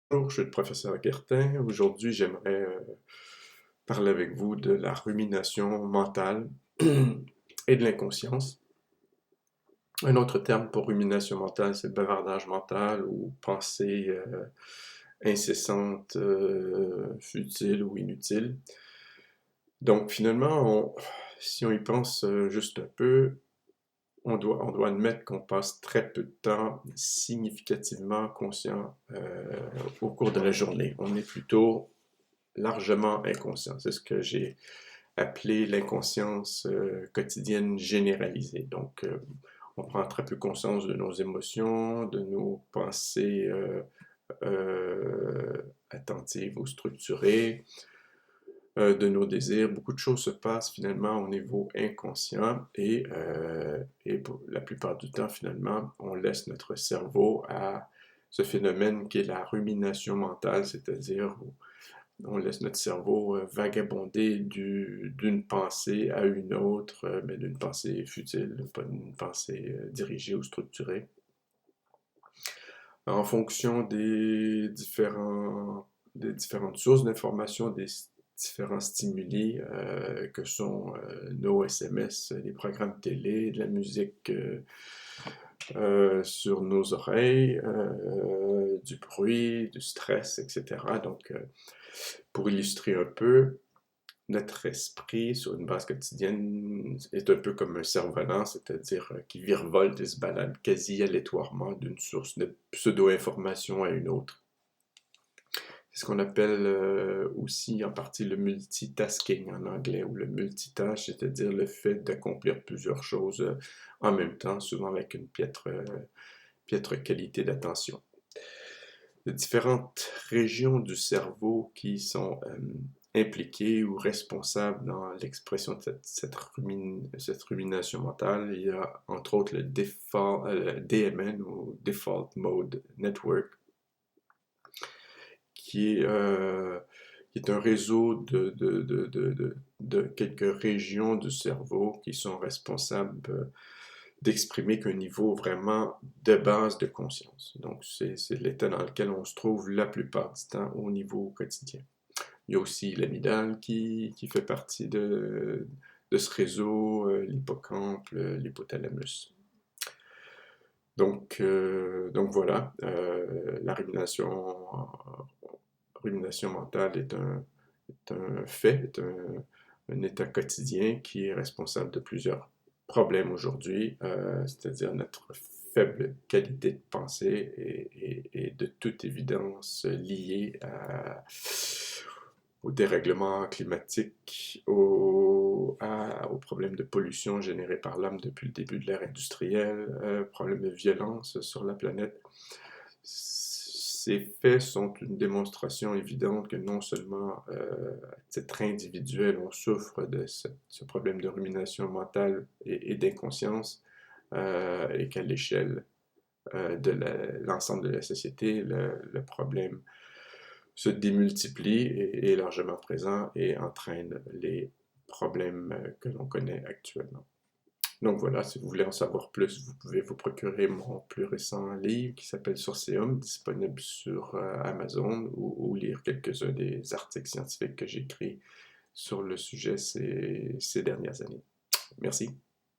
Bonjour, je suis le professeur Guertin. Aujourd'hui, j'aimerais parler avec vous de la rumination mentale et de l'inconscience. Un autre terme pour rumination mentale, c'est le bavardage mental ou pensée incessante, futile ou inutile. Donc finalement, si on y pense juste un peu, on doit admettre qu'on passe très peu de temps significativement conscient au cours de la journée. On est plutôt largement inconscient. C'est ce que j'ai appelé l'inconscience quotidienne généralisée. Donc, on prend très peu conscience de nos émotions, de nos pensées attentives ou structurées, de nos désirs. Beaucoup de choses se passent finalement au niveau inconscient et pour la plupart du temps, finalement, on laisse notre cerveau à ce phénomène qui est la rumination mentale, c'est-à-dire on laisse notre cerveau vagabonder d'une pensée à une autre, mais d'une pensée futile, pas d'une pensée dirigée ou structurée. En fonction des différentes sources d'information, des différents stimuli que sont nos SMS, les programmes télé, de la musique sur nos oreilles, du bruit, du stress, etc. Donc, pour illustrer un peu, notre esprit, sur une base quotidienne, est un peu comme un cerf-volant, c'est-à-dire qui virevolte et se balade quasi aléatoirement d'une source de pseudo-information à une autre. C'est ce qu'on appelle aussi en partie le multitasking en anglais, ou le multitâche, c'est-à-dire le fait d'accomplir plusieurs choses en même temps, souvent avec une piètre qualité d'attention. De différentes régions du cerveau qui sont impliquées ou responsables dans l'expression de cette rumination mentale. Il y a entre autres le DMN ou Default Mode Network, qui est un réseau de quelques régions du cerveau qui sont responsables d'exprimer qu'un niveau vraiment de base de conscience. Donc, c'est l'état dans lequel on se trouve la plupart du temps au niveau quotidien. Il y a aussi l'amygdale qui fait partie de ce réseau, l'hippocampe, l'hypothalamus. Donc voilà, la rumination mentale est un fait, est un état quotidien qui est responsable de plusieurs problèmes aujourd'hui, c'est-à-dire notre faible qualité de pensée et de toute évidence liée au dérèglement climatique, aux problèmes de pollution générés par l'homme depuis le début de l'ère industrielle, problèmes de violence sur la planète. Ces faits sont une démonstration évidente que non seulement à titre individuel on souffre de ce problème de rumination mentale et d'inconscience, et qu'à l'échelle de l'ensemble de la société, le problème se démultiplie et est largement présent et entraîne les problèmes que l'on connaît actuellement. Donc voilà, si vous voulez en savoir plus, vous pouvez vous procurer mon plus récent livre qui s'appelle Sourceum, disponible sur Amazon, ou lire quelques-uns des articles scientifiques que j'ai écrits sur le sujet ces dernières années. Merci.